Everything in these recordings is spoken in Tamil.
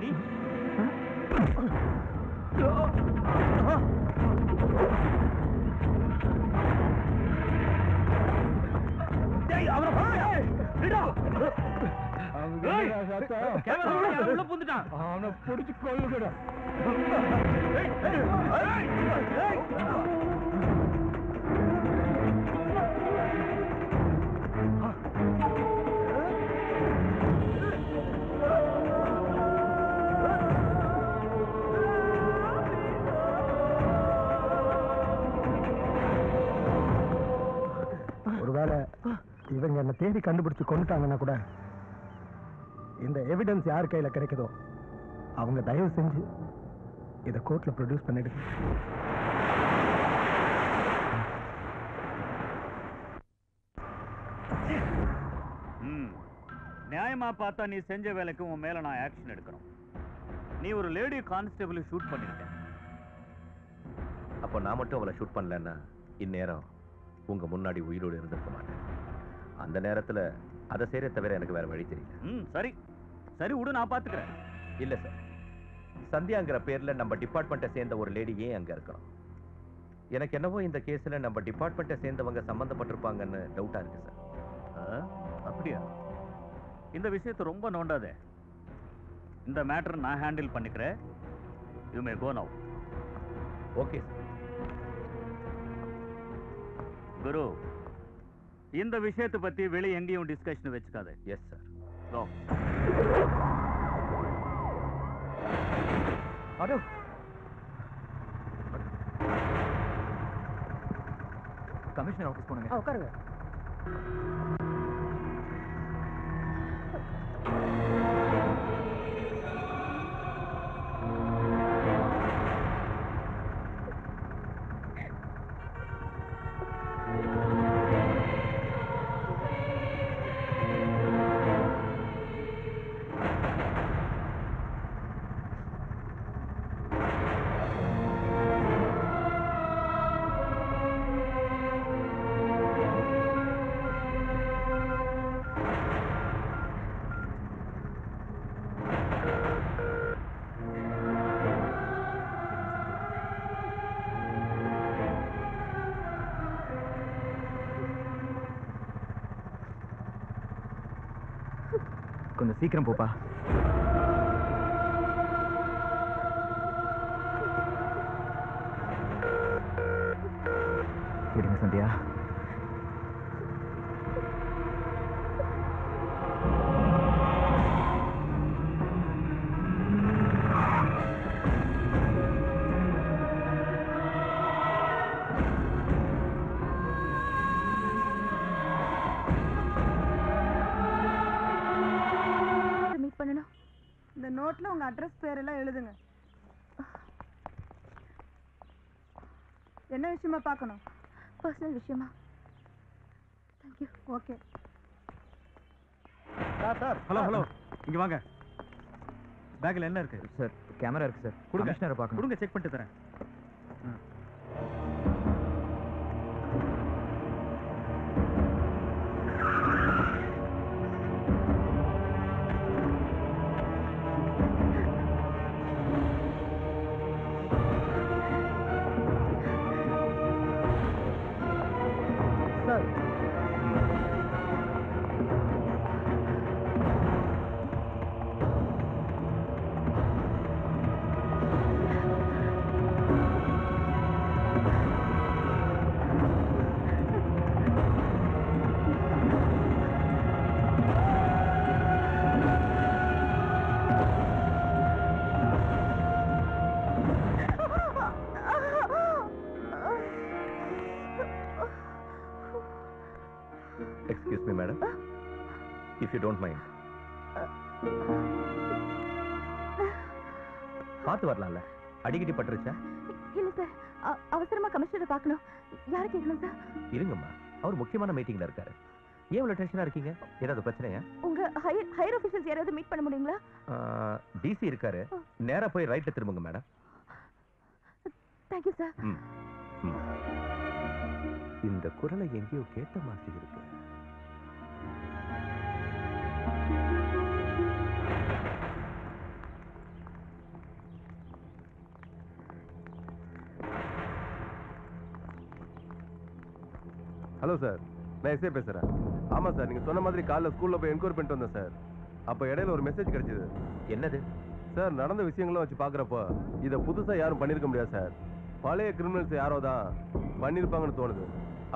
நீ உள்ள பூந்துட்டான். அவனை பிடிச்சு கொள்ளுடா. ஒருவேளை இவங்க என்ன தேடி கண்டுபிடிச்சு கொண்டுட்டாங்கன்னா கூட இந்த எவிடன்ஸ் யார் கையில கிடைக்குதோ அவங்க தயவு செஞ்சு இதை கோர்ட்ல ப்ரொடியூஸ் பண்ணிடுங்க. நியாயமா பார்த்தா நீ செஞ்ச வேலைக்கு உன் மேல நான் ஆக்ஷன் எடுக்கணும். நீ ஒரு லேடி கான்ஸ்டபிள் ஷூட் பண்ணிட்ட. அப்போ நான் மட்டும் அவளை ஷூட் பண்ணலன்னா இந்நேரம் உங்க முன்னாடி உயிரோடு இருந்திருக்க மாட்டேன். அந்த நேரத்துல அதை செய்யற தவிர எனக்கு வேற வழி தெரியல. சரி சரி விடு, நான் பாத்துக்கிறேன். இல்ல சார், சந்தியாங்கிற பேர்ல நம்ம டிபார்ட்மெண்ட்டை சேர்ந்த ஒரு லேடி ஏன் அங்க இருக்கணும்? எனக்கு என்னவோ இந்த கேஸ்ல நம்ம டிபார்ட்மெண்ட்டை சேர்ந்தவங்க சம்பந்தப்பட்டிருப்பாங்கன்னு டவுட்டா இருக்கு சார். அப்படியா? இந்த விஷயத்தை ரொம்ப நோண்டாதே. இந்த மேட்டர் நான் ஹேண்டில் பண்ணிக்கிறேன். You may go now. Okay sir. Guru, இந்த விஷயத்தை பத்தி வெளியே எங்கேயும் டிஸ்கஷன் வச்சுக்காத. Yes sir. Go. Hello, commissioner office போனுங்க. உட்காருங்க. கொஞ்சம் சீக்கிரம் போப்பா. விடுங்க சந்தியா. இந்த நோட்ல உங்க அட்ரஸ் பேரெல்லாம் எழுதுங்க. என்ன விஷயமா பார்க்கணும்? பர்சனல் விஷயமா? Thank you. Okay sir. Hello hello, இங்க வாங்க. பேக்ல என்ன இருக்கு? சார் கேமரா இருக்கு சார். கமிஷனரை பார்க்கணும். கொடுங்க, செக் பண்ணிட்டு தரேன். Excuse me, madam. If you don't mind. பார்த்து வரலாம்ல? அடிக்கடி பட்டுருச்சா? இல்ல சார், அவசரமா கமிஷனரை பார்க்கணும். யாரை கேட்கணும் சார்? இருங்கம்மா, அவர் முக்கியமான மீட்டிங்ல இருக்காரு. ஏன் இவ்வளவு டென்ஷனா இருக்கீங்க? ஏதாவது பிரச்சனையா? உங்க ஹையர் ஆபீசர்ஸ் யாராவது மீட் பண்ண முடியுங்களா? டிசி இருக்காரு. நேரா போய் ரைட்ல திரும்புங்க மேடம். Thank you sir. இந்த குரலை எங்கேயோ கேட்ட மாதிரி இருக்கு. ஹலோ சார், நான் எஸ்ஏ பேசுறேன். ஆமா சார், நீங்க சொன்ன மாதிரி காலைல ஸ்கூல்ல போய் என்கொயரி பண்ணிட்டு வந்தேன் சார். அப்ப இடையில ஒரு மெசேஜ் கிடைச்சது. என்னது சார், நடந்த விஷயங்களும் வச்சு பாக்குறப்ப இதை புதுசா யாரும் பண்ணிருக்க முடியாது சார். பழைய கிரிமினல்ஸ் யாரோ தான் பண்ணிருப்பாங்கன்னு தோணுது.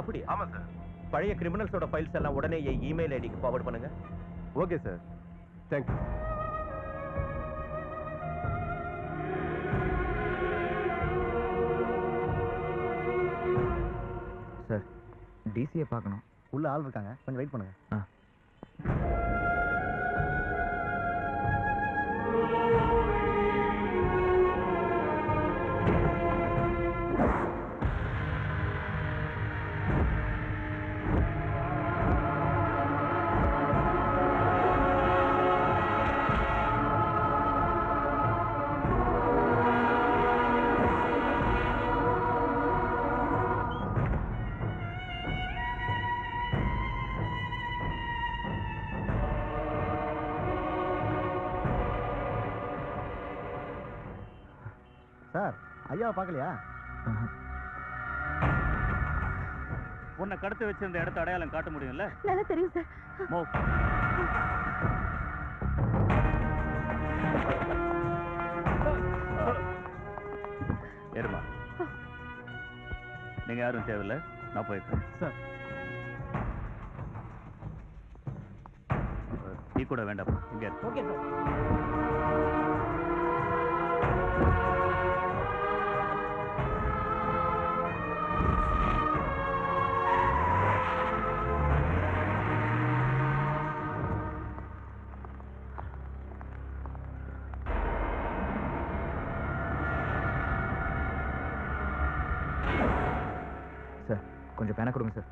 அப்படி? ஆமா சார். பழைய கிரிமினல்ஸோட ஃபைல்ஸ் எல்லாம் உடனே என் இமெயில் ஐடிக்கு ஃபார்வர்ட் பண்ணுங்க. Okay sir, thank you. சார், டிசியை பார்க்கணும். உள்ள ஆள் இருக்காங்க, கொஞ்சம் வெயிட் பண்ணுங்க. சார், ஐயாவை பார்க்கலையா? உன்னை கடத்தி வச்சிருந்த இடத்த அடையாளம் காட்ட முடியும்ல? நல்லா தெரியும் சார். ஏறுமா. நீங்க யாரும் தேவையில்லை, நான் போயிருக்கேன். சார், நீ கூட வேண்டாம், இங்க இருக்கு. Okay sir. சார், கொஞ்சம் பேனா கொடுங்க சார்.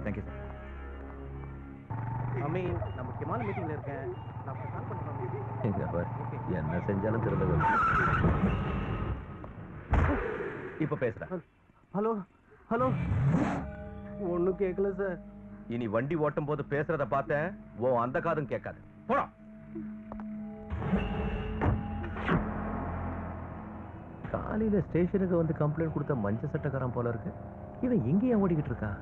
Thank you sir. அம்மி, நான் முக்கியமான மீட்டிங்ல இருக்கேன். நான் கால் பண்ணுறேன். என்ன செஞ்சாலும் திரும்ப இப்ப பேசுறேன். ஹலோ ஹலோ, ஒன்றும் கேட்கல சார். இனி வண்டி ஓட்டும் போது பேசுறத பார்த்தேன், ஓ அந்த காதும் கேட்காது. போடா. காலையில ஸ்டேஷனுக்கு வந்து கம்ப்ளைண்ட் கொடுத்த மஞ்ச சட்டக்காரன் போல இருக்கு. இவன் எங்கேயா ஓடிக்கிட்டு இருக்கா?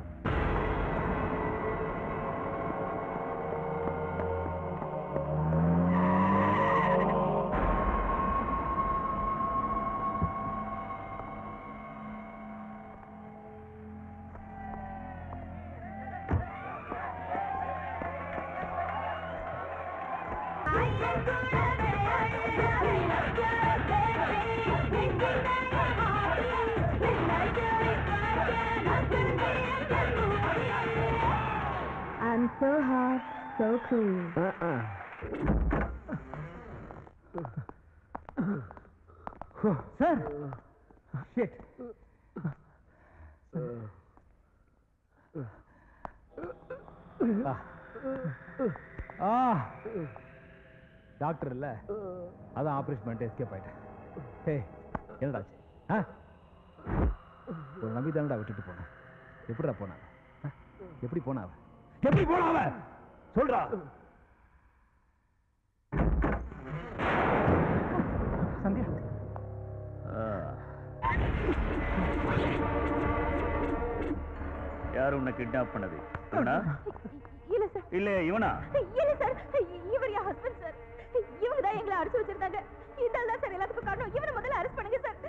I'm so hot, so cool. Sir, shit. Doctor இல்ல, அதான் ஆபரேஷன் பண்ணிட்டு எஸ்கேப் ஆயிட்டேன். ஏய், என்னடாச்சு? ஒரு நம்பி தானடா விட்டுட்டு போனேன். எப்படிடா போனாவ? எப்படி போனாவ? எப்படி போனாவ? சொல்றா. சந்தியா, யார் உன்னை கிட்னாப் பண்ணது? இவனா? இல்ல சார். இல்ல இவனா? இல்ல சார், இவர் என் ஹஸ்பண்ட் சார். இவங்க தான் எங்களை அடிச்சு வச்சிருந்தாங்க. இந்த ஆள் தான் சார் எல்லாத்துக்கும் காரணம். இவனை முதல்ல அரெஸ்ட் பண்ணுங்க சார்.